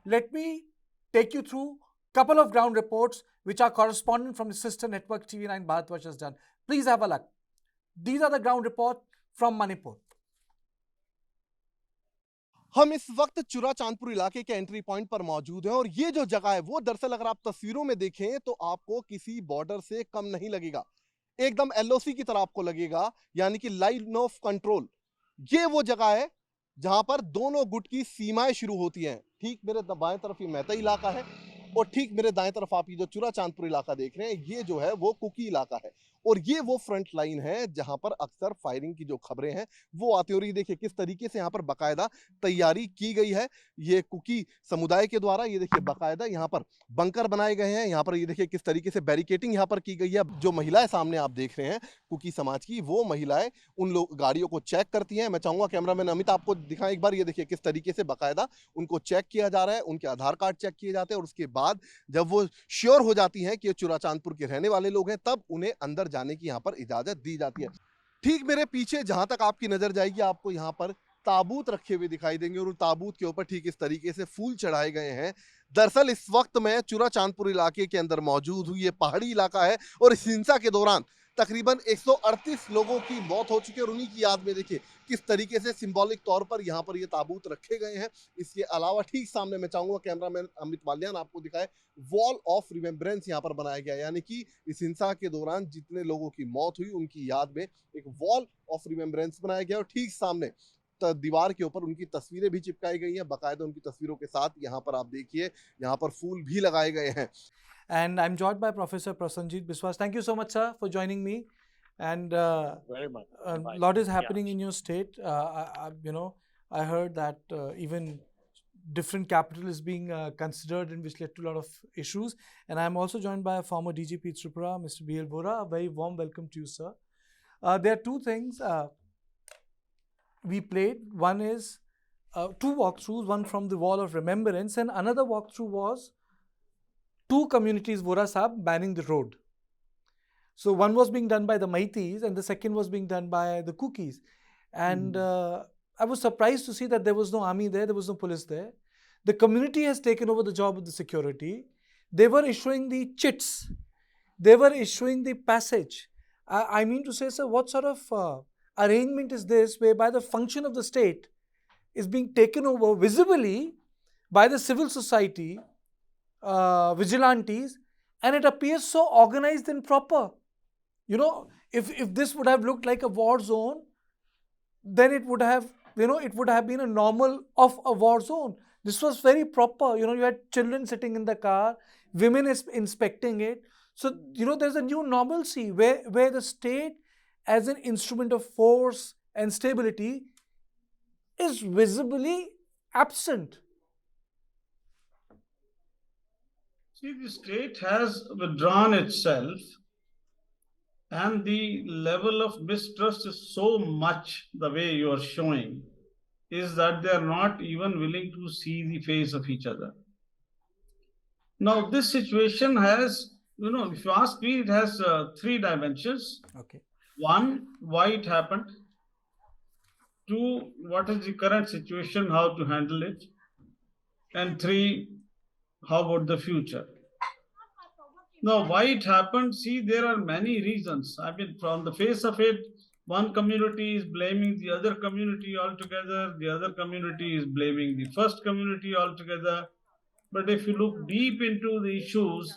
let me take you through a couple of ground reports which our correspondent from the sister network TV9 Bharatvash has done. Please have a look. These are the ground reports from Manipur. हम इस वक्त चुरा चांदपुर इलाके के entry point पर मौजूद हैं और ये जो जगह है वो दरअसल अगर आप तस्वीरों में देखें तो आपको किसी बॉर्डर से कम नहीं लगेगा, एकदम एलओसी की तरह आपको लगेगा, यानी कि लाइन ऑफ कंट्रोल। ये वो जगह है जहां पर दोनों गुट की सीमाएं शुरू होती हैं। ठीक मेरे बाएं तरफ ये मैता इलाका है और ठीक मेरे दाएं तरफ आप ये जो चुरा चांदपुर इलाका देख रहे हैं ये जो है वो कुकी इलाका है और ये वो फ्रंट लाइन है जहां पर अक्सर फायरिंग की जो खबरें हैं वो आती हो रही। देखिए किस तरीके से यहाँ पर बाकायदा तैयारी की गई है ये कुकी समुदाय के द्वारा। ये देखिए बाकायदा यहाँ पर बंकर बनाए गए हैं, यहाँ पर ये देखिए किस तरीके से बैरिकेटिंग यहाँ पर की गई है। जो महिलाएं सामने आप देख रहे हैं कुकी समाज की, वो महिलाएं उन लोग गाड़ियों को चेक करती हैं। मैं चाहूंगा कैमरामैन अमित आपको दिखाएं एक बार। ये देखिए किस तरीके से बाकायदा उनको चेक किया जा रहा है, उनके आधार कार्ड चेक किए जाते हैं और उसके बाद जब वो श्योर हो जाती हैं कि ये चुरा चांदपुर के रहने वाले लोग हैं तब उन्हें अंदर जाने की यहाँ पर इजाजत दी जाती है। ठीक मेरे पीछे जहां तक आपकी नजर जाएगी आपको यहाँ पर ताबूत रखे हुए दिखाई देंगे और ताबूत के ऊपर ठीक इस तरीके से फूल चढ़ाए गए हैं। दरअसल इस वक्त मैं चुरा चांदपुर इलाके के अंदर मौजूद हूँ। ये पहाड़ी इलाका है और इस हिंसा के दौरान तकरीबन 138 लोगों की मौत हो चुकी है और उन्हीं की याद में देखिए किस तरीके से सिंबॉलिक तौर पर यहाँ पर ये ताबूत रखे गए हैं। इसके अलावा ठीक सामने मैं चाहूंगा कैमरामैन अमित माल्यान आपको दिखाए वॉल ऑफ रिमेम्बरेंस यहाँ पर बनाया गया, यानी कि इस हिंसा के दौरान जितने लोगों की मौत हुई उनकी याद में एक वॉल ऑफ रिमेम्बरेंस बनाया गया और ठीक सामने दीवार के ऊपर उनकी तस्वीरें भी चिपकाई गई हैं। बाकायदा उनकी तस्वीरों के साथ यहाँ पर आप देखिए यहाँ पर फूल भी लगाए गए हैं। And I'm joined by Professor Prasanjit Biswas. Thank you so much, sir, for joining me. And Very much. a lot is happening in your state. I heard that even different capital is being considered, and which led to a lot of issues. And I'm also joined by a former DGP Tripura, Mr. B.L. Bora. A very warm welcome to you, sir. There are two things we played. One is two walkthroughs, one from the Wall of Remembrance, and another walkthrough was two communities, Vora Sahab, banning the road. So one was being done by the Maitis and the second was being done by the Kukis. And I was surprised to see that there was no army there was no police there. The community has taken over the job of the security. They were issuing the chits. They were issuing the passage. I mean to say, sir, what sort of arrangement is this whereby the function of the state is being taken over visibly by the civil society, vigilantes, and it appears so organized and proper. You know, if this would have looked like a war zone, then it would have, it would have been a normal of a war zone. This was very proper. You had children sitting in the car, women inspecting it. So, there's a new normalcy where the state as an instrument of force and stability is visibly absent. See, the state has withdrawn itself, and the level of mistrust is so much the way you are showing, is that they are not even willing to see the face of each other. Now, this situation has, if you ask me, it has three dimensions. Okay. One, why it happened. Two, what is the current situation, how to handle it. And three, how about the future? Now, why it happened? See, there are many reasons. I mean, from the face of it, one community is blaming the other community altogether. The other community is blaming the first community altogether. But if you look deep into the issues,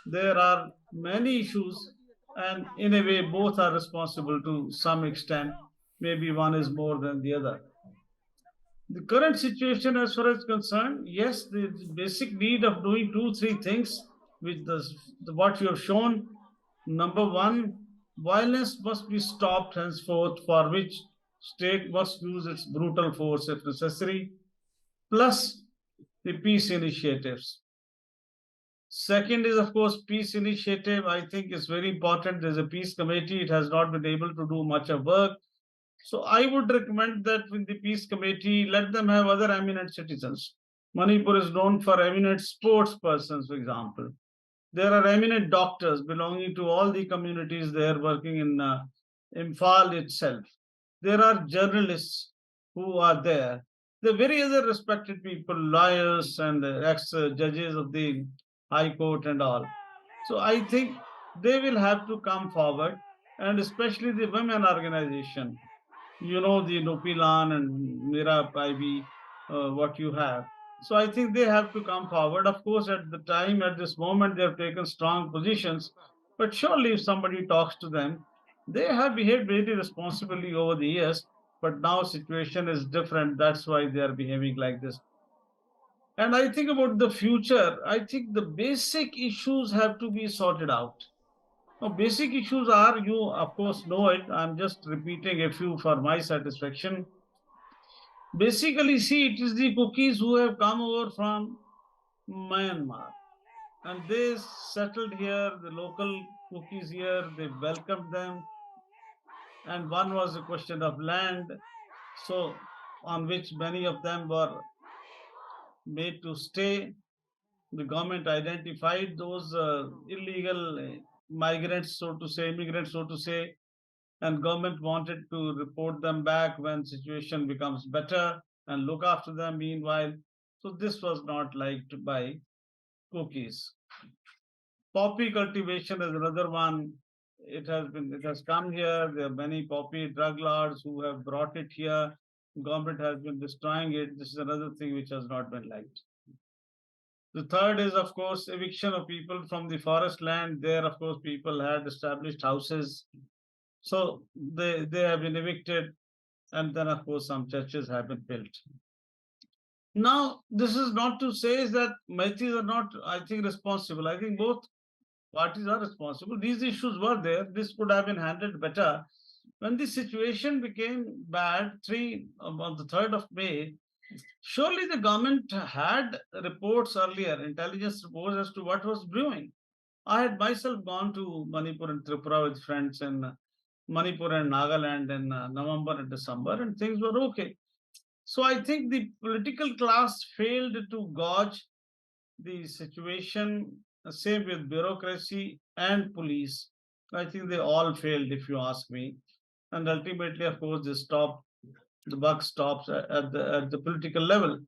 there are many issues, and in a way, both are responsible to some extent. Maybe one is more than the other. The current situation, as far as concerned, yes, the basic need of doing 2-3 things with what you have shown. Number one, violence must be stopped henceforth, for which state must use its brutal force if necessary, plus the peace initiatives. Second is, of course, peace initiative. I think is very important. There's a peace committee. It has not been able to do much of work. So I would recommend that with the peace committee, let them have other eminent citizens. Manipur is known for eminent sports persons, for example. There are eminent doctors belonging to all the communities there working in Imphal itself. There are journalists who are there. The very other respected people, lawyers and ex-judges of the High Court and all. So I think they will have to come forward, and especially the women organization. You know, the Nupilan and Mira Paibi, what you have. So I think they have to come forward. Of course, at the time, at this moment, they have taken strong positions. But surely, if somebody talks to them, they have behaved very responsibly over the years. But now situation is different. That's why they are behaving like this. And I think about the future. I think the basic issues have to be sorted out. Now, basic issues are, you of course know it. I'm just repeating a few for my satisfaction. Basically, see, it is the cookies who have come over from Myanmar, and they settled here, the local cookies here, they welcomed them, and one was a question of land, so on which many of them were made to stay. The government identified those illegal migrants, so to say, immigrants, so to say, and government wanted to report them back when situation becomes better and look after them meanwhile. So this was not liked by cookies. Poppy cultivation is another one. It has come here. There are many poppy drug lords who have brought it here. Government has been destroying it. This is another thing which has not been liked. The third is, of course, eviction of people from the forest land. There, of course, people had established houses. So they have been evicted, and then, of course, some churches have been built. Now, this is not to say that Maithis are not, I think, responsible. I think both parties are responsible. These issues were there. This could have been handled better. When the situation became bad, on the 3rd of May, surely the government had reports earlier, intelligence reports as to what was brewing. I had myself gone to Manipur and Tripura with friends in Manipur and Nagaland in November and December, and things were okay. So I think the political class failed to gauge the situation, same with bureaucracy and police. I think they all failed, if you ask me. And ultimately, of course, the buck stops at the political level.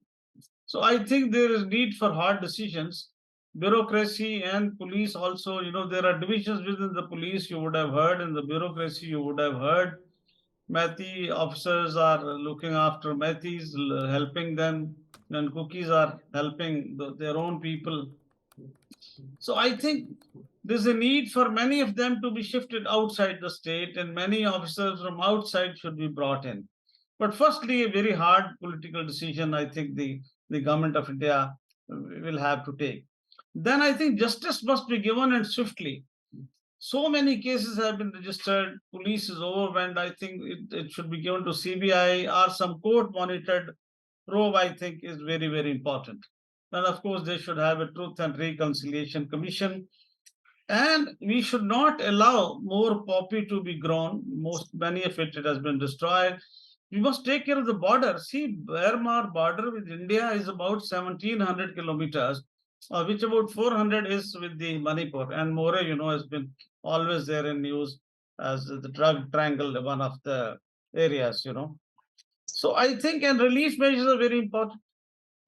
So I think there is need for hard decisions. Bureaucracy and police also, there are divisions within the police you would have heard, in the bureaucracy you would have heard. Methi officers are looking after Methis, helping them, and cookies are helping their own people. So I think there's a need for many of them to be shifted outside the state, and many officers from outside should be brought in. But firstly, a very hard political decision, I think the government of India will have to take. Then I think justice must be given, and swiftly. So many cases have been registered. Police is overwhelmed. I think it should be given to CBI or some court monitored probe, I think, is very, very important. And of course, they should have a Truth and Reconciliation Commission. And we should not allow more poppy to be grown. Many of it has been destroyed. We must take care of the border. See, Burma border with India is about 1,700 kilometers, which about 400 is with the Manipur. And More, has been always there in news as the drug triangle, one of the areas. So I think, and relief measures are very important.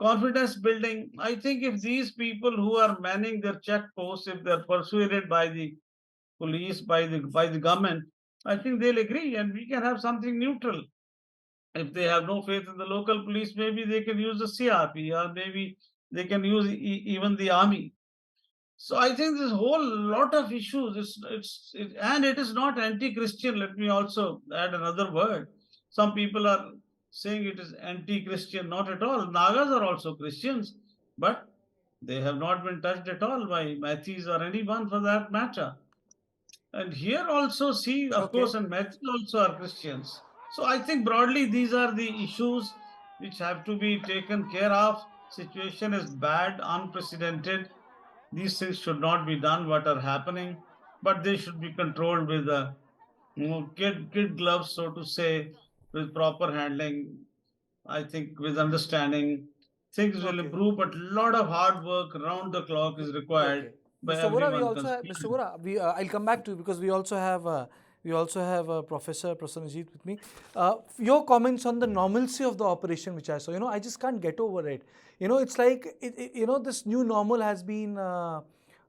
Confidence building. I think if these people who are manning their checkposts, if they're persuaded by the police, by the government, I think they'll agree, and we can have something neutral. If they have no faith in the local police, maybe they can use the CRP, or maybe they can use even the army. So I think this whole lot of issues, and it is not anti-Christian. Let me also add another word. Some people are saying it is anti-Christian. Not at all. Nagas are also Christians, but they have not been touched at all by Mathis or anyone for that matter. And here also, see, of Okay. course, and Mathis also are Christians. So I think broadly these are the issues which have to be taken care of. Situation is bad, unprecedented. These things should not be done, what are happening, but they should be controlled with kid gloves, so to say, with proper handling. I think with understanding, things will Okay. improve, but a lot of hard work round the clock is required Okay. by Mr. Vora, we everyone also have, concerned. Mr. Vora, I'll come back to you because we also have We also have Professor Prasanajit with me. Your comments on the normalcy of the operation, which I saw, I just can't get over it. It's like, this new normal has been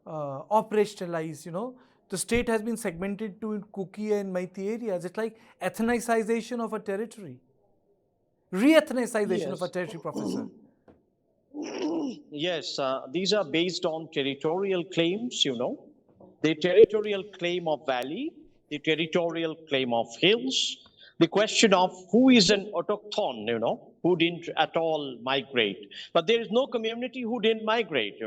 operationalized, The state has been segmented to Kuki and Maiti areas. It's like ethnicization of a territory, re-ethnicization of a Yes. territory, Professor. Yes, these are based on territorial claims, the territorial claim of valley, the territorial claim of hills, the question of who is an autochthon, who didn't at all migrate. But there is no community who didn't migrate,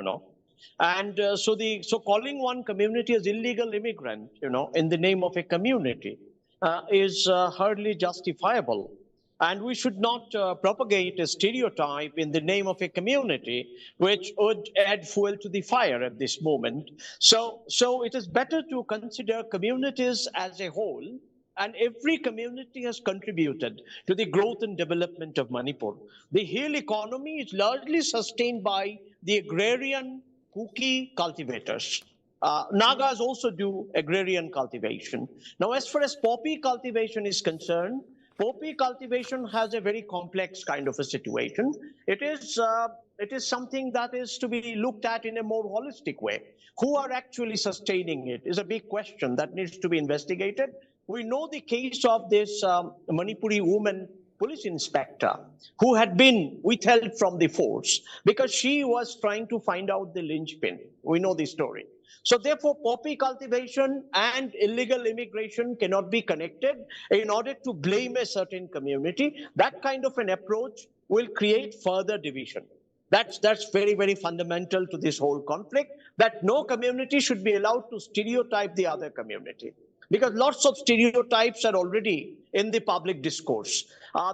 And so calling one community as illegal immigrant, in the name of a community, is hardly justifiable. And we should not propagate a stereotype in the name of a community, which would add fuel to the fire at this moment. So it is better to consider communities as a whole, and every community has contributed to the growth and development of Manipur. The hill economy is largely sustained by the agrarian Kuki cultivators. Nagas also do agrarian cultivation. Now, as far as poppy cultivation is concerned, poppy cultivation has a very complex kind of a situation. It is something that is to be looked at in a more holistic way. Who are actually sustaining it is a big question that needs to be investigated. We know the case of this Manipuri woman police inspector who had been withheld from the force because she was trying to find out the linchpin. We know the story. So therefore, poppy cultivation and illegal immigration cannot be connected in order to blame a certain community. That kind of an approach will create further division. That's very, very fundamental to this whole conflict, that no community should be allowed to stereotype the other community, because lots of stereotypes are already in the public discourse.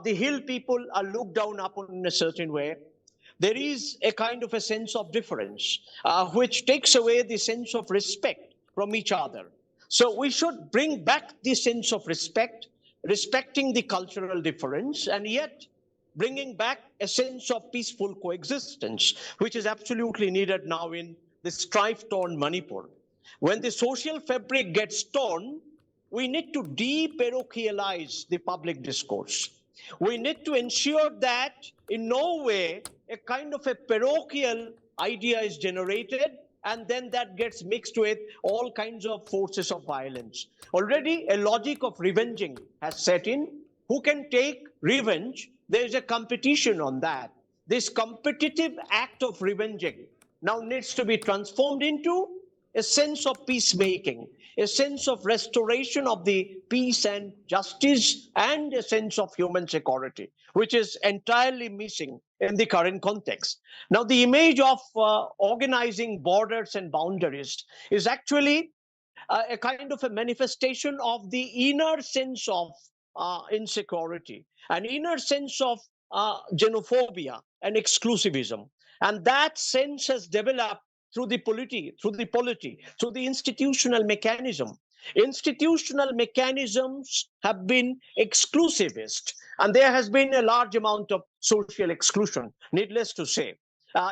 The hill people are looked down upon in a certain way. There is a kind of a sense of difference, which takes away the sense of respect from each other. So we should bring back the sense of respect, respecting the cultural difference, and yet bringing back a sense of peaceful coexistence, which is absolutely needed now in the strife-torn Manipur. When the social fabric gets torn, we need to de-parochialize the public discourse. We need to ensure that in no way a kind of a parochial idea is generated, and then that gets mixed with all kinds of forces of violence. Already a logic of revenging has set in. Who can take revenge? There is a competition on that. This competitive act of revenging now needs to be transformed into a sense of peacemaking, a sense of restoration of the peace and justice, and a sense of human security, which is entirely missing in the current context. Now, the image of organizing borders and boundaries is actually a kind of a manifestation of the inner sense of insecurity, an inner sense of xenophobia and exclusivism. And that sense has developed through the institutional mechanism. Institutional mechanisms have been exclusivist, and there has been a large amount of social exclusion, needless to say.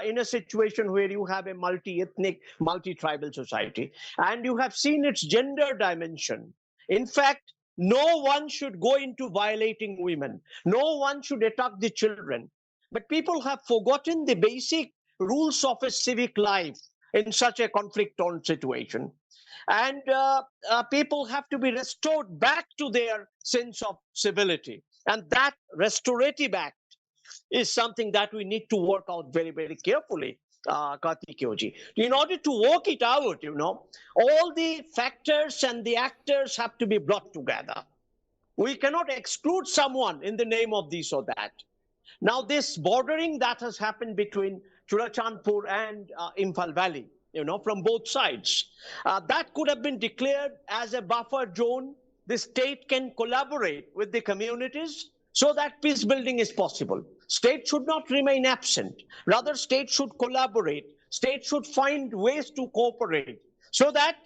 In a situation where you have a multi-ethnic, multi-tribal society, and you have seen its gender dimension. In fact, no one should go into violating women. No one should attack the children. But people have forgotten the basic rules of a civic life in such a conflict-torn situation. And people have to be restored back to their sense of civility. And that restorative act is something that we need to work out very, very carefully, Kartikyoji. In order to work it out, all the factors and the actors have to be brought together. We cannot exclude someone in the name of this or that. Now, this bordering that has happened between Churachandpur and Imphal Valley, from both sides, that could have been declared as a buffer zone. The state can collaborate with the communities so that peace building is possible. State should not remain absent. Rather, state should collaborate. State should find ways to cooperate so that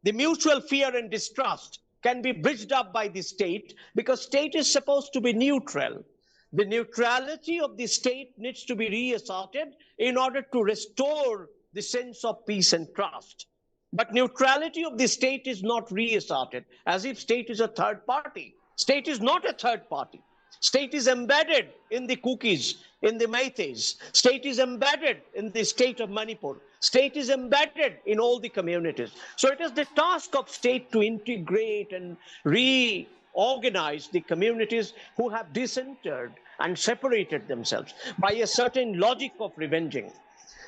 the mutual fear and distrust can be bridged up by the state, because state is supposed to be neutral. The neutrality of the state needs to be reasserted in order to restore the sense of peace and trust. But neutrality of the state is not reasserted, as if state is a third party. State is not a third party. State is embedded in the Kukis, in the Meiteis. State is embedded in the state of Manipur. State is embedded in all the communities. So it is the task of state to integrate and reorganize the communities who have disinterred and separated themselves by a certain logic of revenging.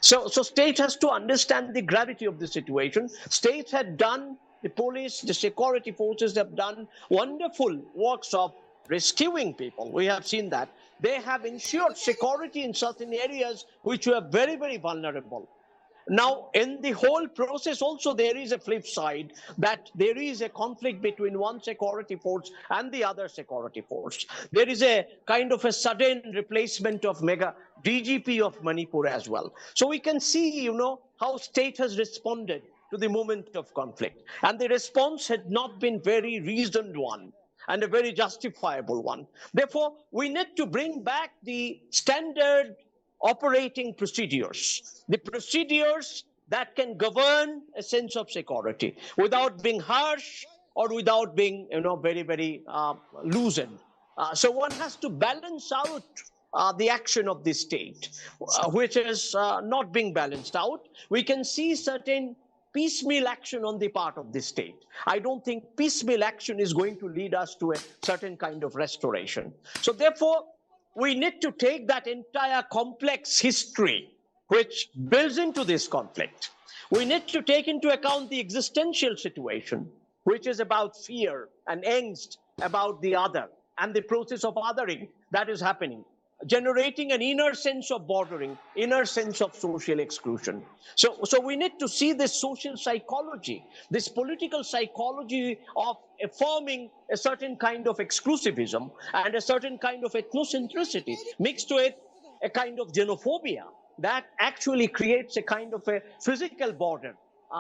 So state has to understand the gravity of the situation. States had done, the police, the security forces have done wonderful works of rescuing people. We have seen that. They have ensured security in certain areas which were very, very vulnerable. Now, in the whole process also, there is a flip side, that there is a conflict between one security force and the other security force. There is a kind of a sudden replacement of mega DGP of Manipur as well. So we can see, how state has responded to the moment of conflict. And the response had not been very reasoned one and a very justifiable one. Therefore, we need to bring back the standard operating procedures, the procedures that can govern a sense of security without being harsh or without being, very, very loosened. So one has to balance out the action of the state, which is not being balanced out. We can see certain piecemeal action on the part of the state. I don't think piecemeal action is going to lead us to a certain kind of restoration. So therefore, we need to take that entire complex history which builds into this conflict. We need to take into account the existential situation, which is about fear and angst about the other and the process of othering that is happening, generating an inner sense of bordering, inner sense of social exclusion. So we need to see this social psychology, this political psychology of affirming a certain kind of exclusivism and a certain kind of ethnocentricity mixed with a kind of xenophobia that actually creates a kind of a physical border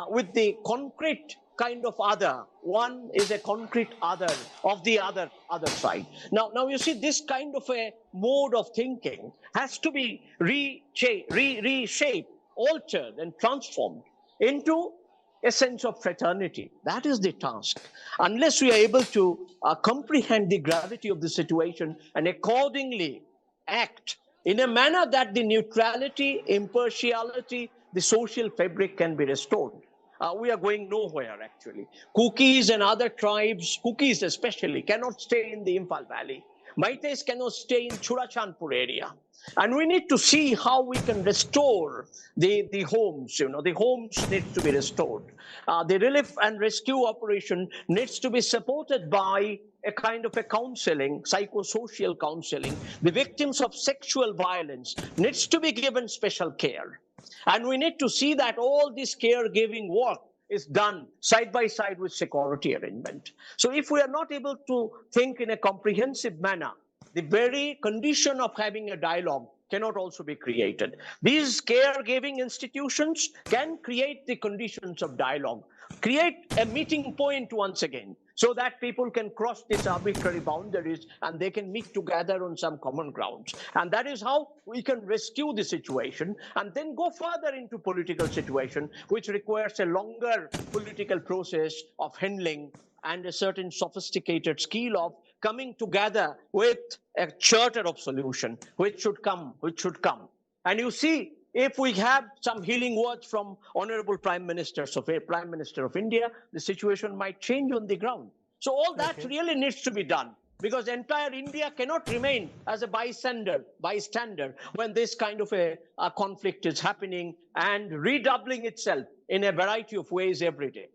with the concrete kind of other. One is a concrete other of the other side. Now you see, this kind of a mode of thinking has to be reshaped, altered, and transformed into a sense of fraternity. That is the task. Unless we are able to comprehend the gravity of the situation and accordingly act in a manner that the neutrality, impartiality, the social fabric can be restored, we are going nowhere, actually. Kukis and other tribes, Kukis especially, cannot stay in the Imphal Valley. Meiteis cannot stay in Churachandpur area. And we need to see how we can restore the homes. The homes need to be restored. The relief and rescue operation needs to be supported by a kind of a counseling, psychosocial counseling. The victims of sexual violence needs to be given special care. And we need to see that all this caregiving work is done side by side with security arrangement. So if we are not able to think in a comprehensive manner, the very condition of having a dialogue cannot also be created. These caregiving institutions can create the conditions of dialogue, create a meeting point once again, so that people can cross these arbitrary boundaries and they can meet together on some common grounds. And that is how we can rescue the situation and then go further into political situation, which requires a longer political process of handling and a certain sophisticated skill of coming together with a charter of solution, which should come. And you see, if we have some healing words from Honorable Prime Minister of India, the situation might change on the ground. So all that really needs to be done, because entire India cannot remain as a bystander when this kind of a conflict is happening and redoubling itself in a variety of ways every day.